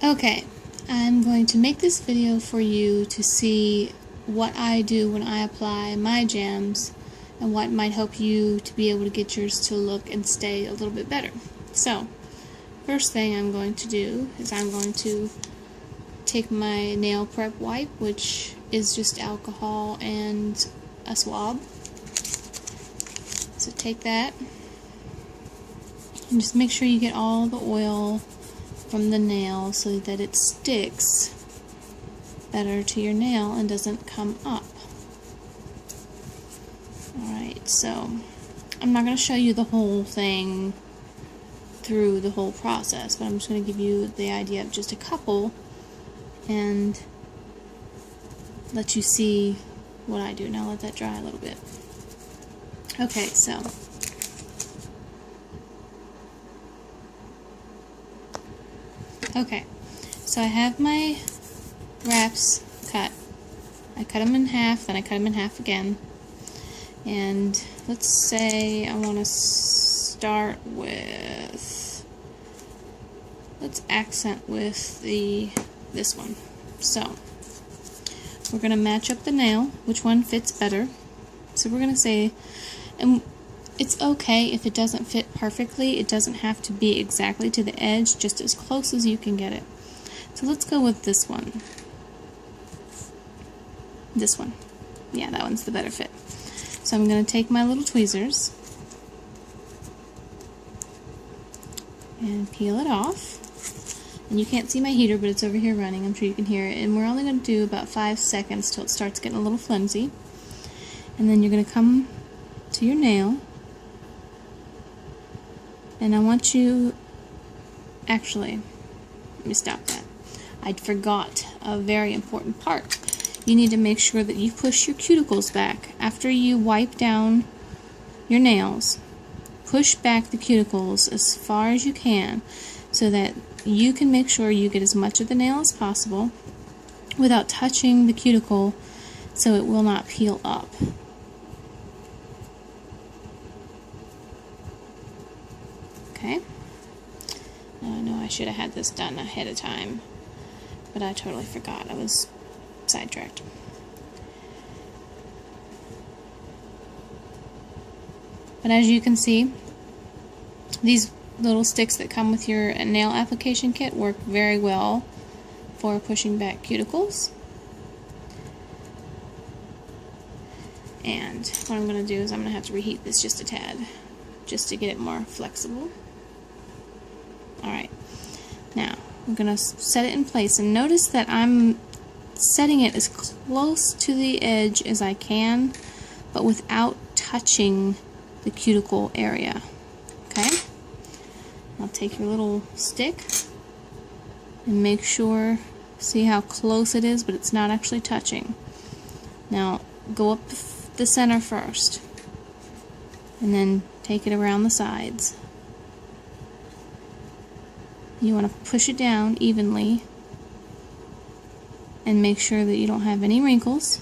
Okay, I'm going to make this video for you to see what I do when I apply my jams and what might help you to be able to get yours to look and stay a little bit better. So, first thing I'm going to do is I'm going to take my nail prep wipe, which is just alcohol and a swab. So take that and just make sure you get all the oil from the nail so that it sticks better to your nail and doesn't come up. Alright, so I'm not going to show you the whole thing through the whole process, but I'm just going to give you the idea of just a couple and let you see what I do. Now let that dry a little bit. Okay, so I have my wraps cut. I cut them in half, then I cut them in half again. And let's say I want to start with, let's accent with this one. So we're going to match up the nail, which one fits better. So we're going to say, and it's okay if it doesn't fit perfectly. It doesn't have to be exactly to the edge, just as close as you can get it. So let's go with this one. This one. Yeah, that one's the better fit. So I'm going to take my little tweezers and peel it off. And you can't see my heater, but it's over here running. I'm sure you can hear it. And we're only going to do about 5 seconds till it starts getting a little flimsy. And then you're going to come to your nail. And I want you, actually, let me stop that. I forgot a very important part. You need to make sure that you push your cuticles back. After you wipe down your nails, push back the cuticles as far as you can so that you can make sure you get as much of the nail as possible without touching the cuticle so it will not peel up. Okay? Now I know I should have had this done ahead of time, but I totally forgot. I was sidetracked. But as you can see, these little sticks that come with your nail application kit work very well for pushing back cuticles. And what I'm going to do is I'm going to have to reheat this just a tad, just to get it more flexible. Alright, now I'm going to set it in place, and notice that I'm setting it as close to the edge as I can, but without touching the cuticle area. Okay? Now take your little stick and make sure, see how close it is, but it's not actually touching. Now go up the center first, and then take it around the sides. You want to push it down evenly and make sure that you don't have any wrinkles.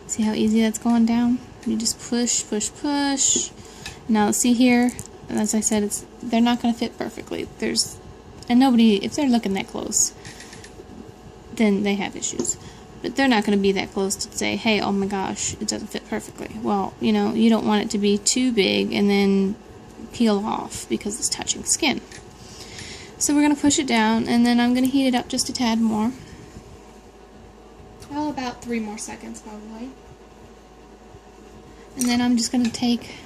See how easy that's going down? You just push, push, push. Now see here, as I said, they're not going to fit perfectly. And nobody, if they're looking that close, then they have issues. But they're not going to be that close to say, hey, oh my gosh, it doesn't fit perfectly. Well, you know, you don't want it to be too big and then peel off because it's touching skin. So we're going to push it down, and then I'm going to heat it up just a tad more. Well, about 3 more seconds probably. And then I'm just going to take,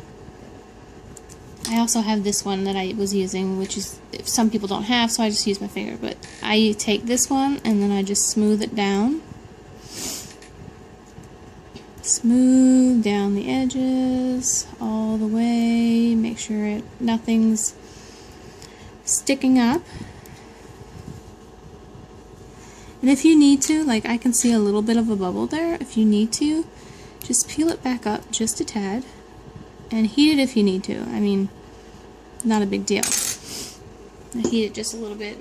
I also have this one that I was using, which is, some people don't have, so I just use my finger. But I take this one, and then I just smooth it down. Smooth down the edges all the way. Make sure nothing's sticking up. And if you need to, like I can see a little bit of a bubble there, if you need to, just peel it back up just a tad and heat it if you need to. I mean, not a big deal. I heat it just a little bit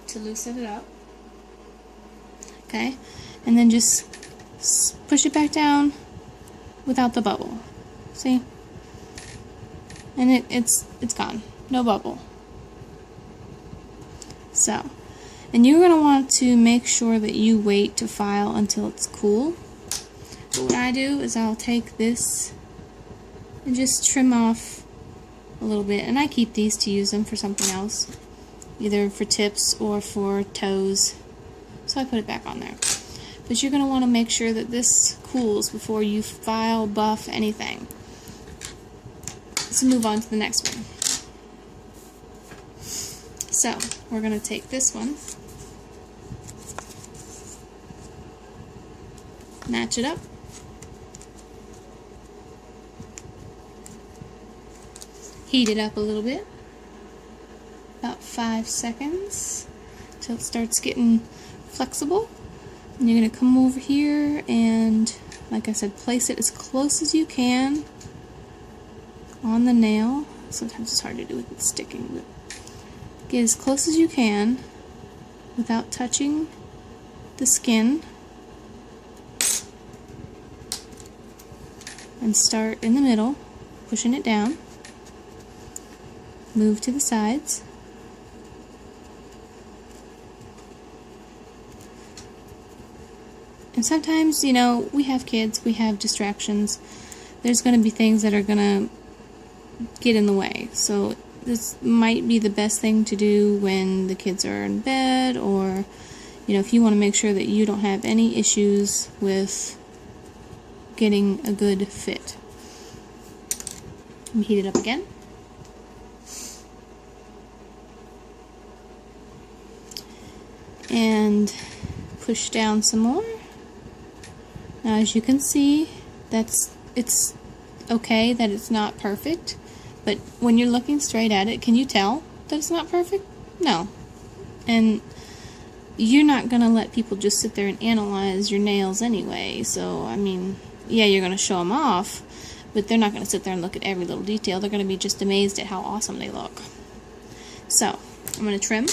to loosen it up. Okay? And then just push it back down without the bubble. See? And it's gone. No bubble. So, and you're going to want to make sure that you wait to file until it's cool. But what I do is I'll take this and just trim off a little bit, and I keep these to use them for something else, either for tips or for toes, so I put it back on there. But you're going to want to make sure that this cools before you file, buff, anything. Let's move on to the next one. So, we're going to take this one, match it up, heat it up a little bit, about 5 seconds, till it starts getting flexible. And you're going to come over here and, like I said, place it as close as you can on the nail. Sometimes it's hard to do with it sticking, but get as close as you can without touching the skin, and start in the middle, pushing it down, move to the sides, and sometimes, you know, we have kids, we have distractions, there's going to be things that are going to get in the way, so this might be the best thing to do when the kids are in bed, or, you know, if you want to make sure that you don't have any issues with getting a good fit. Let me heat it up again. And push down some more. Now, as you can see, it's okay that it's not perfect. But when you're looking straight at it, can you tell that it's not perfect? No. And you're not going to let people just sit there and analyze your nails anyway. So, I mean, yeah, you're going to show them off, but they're not going to sit there and look at every little detail. They're going to be just amazed at how awesome they look. So, I'm going to trim.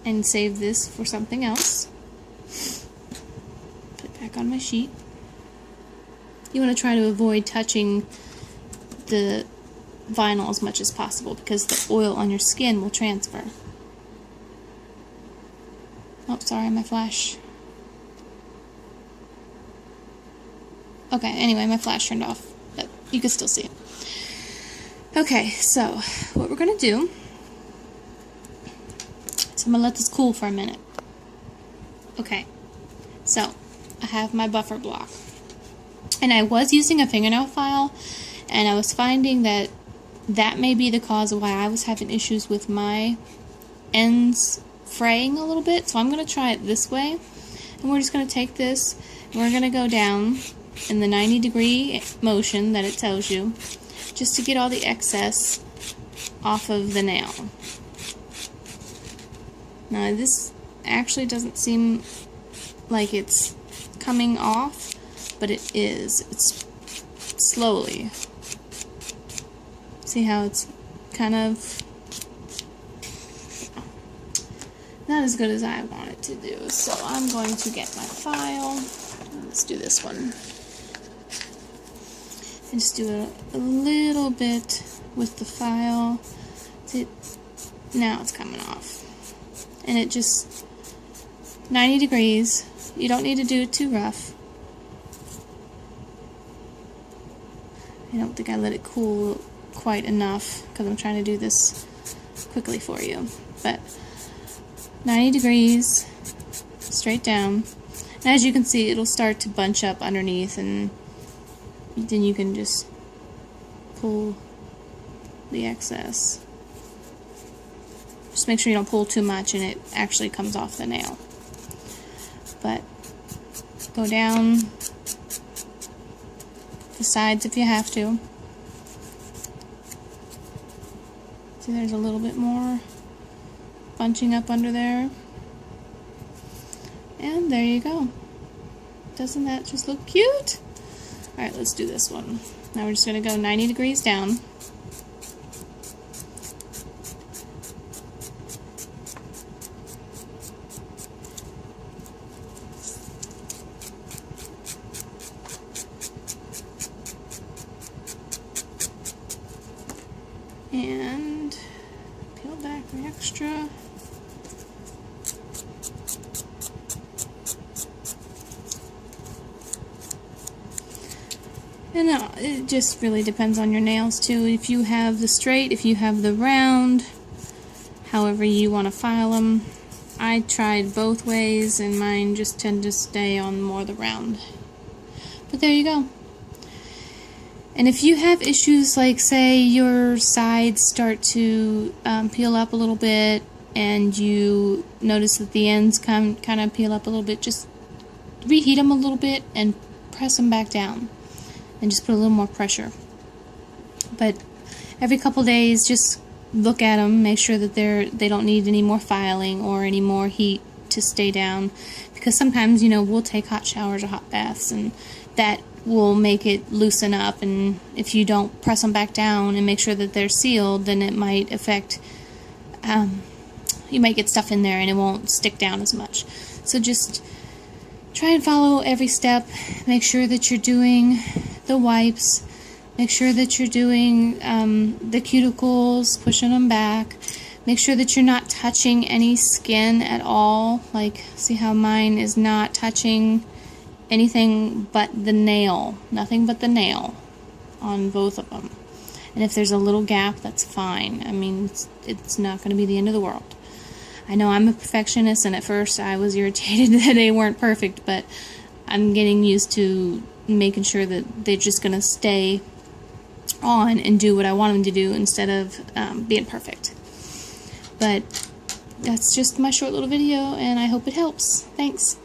And save this for something else. Put it back on my sheet. You want to try to avoid touching the vinyl as much as possible because the oil on your skin will transfer. Oh, sorry, my flash. Okay, anyway, my flash turned off, but you can still see it. Okay, so what we're going to do, so I'm going to let this cool for a minute. Okay, so I have my buffer block. And I was using a fingernail file, and I was finding that that may be the cause of why I was having issues with my ends fraying a little bit. So I'm going to try it this way. And we're just going to take this, and we're going to go down in the 90-degree motion that it tells you, just to get all the excess off of the nail. Now this actually doesn't seem like it's coming off, but it is. It's slowly. See how it's kind of not as good as I want it to do. So I'm going to get my file. Let's do this one. And just do a little bit with the file. See, now it's coming off. And it just 90 degrees. You don't need to do it too rough. I don't think I let it cool quite enough because I'm trying to do this quickly for you. But 90 degrees, straight down. And as you can see, it'll start to bunch up underneath, and then you can just pull the excess. Just make sure you don't pull too much and it actually comes off the nail. But go down the sides if you have to. See, there's a little bit more bunching up under there. And there you go. Doesn't that just look cute? Alright, let's do this one. Now we're just going to go 90 degrees down. and peel back the extra. And it just really depends on your nails too. If you have the straight, if you have the round, however you want to file them. I tried both ways and mine just tend to stay on more the round. But there you go. And if you have issues like, say, your sides start to peel up a little bit and you notice that the ends kind of peel up a little bit, just reheat them a little bit and press them back down. And just put a little more pressure. But every couple days, just look at them, make sure that they don't need any more filing or any more heat to stay down. Because sometimes, you know, we'll take hot showers or hot baths, and that will make it loosen up. And if you don't press them back down and make sure that they're sealed, then it might affect. You might get stuff in there and it won't stick down as much. So just try and follow every step. Make sure that you're doing the wipes. Make sure that you're doing the cuticles, pushing them back. Make sure that you're not touching any skin at all. Like, see how mine is not touching anything but the nail. Nothing but the nail on both of them. And if there's a little gap, that's fine. I mean, it's not going to be the end of the world. I know I'm a perfectionist, and at first I was irritated that they weren't perfect, but I'm getting used to making sure that they're just going to stay on and do what I want them to do instead of being perfect. But that's just my short little video, and I hope it helps. Thanks.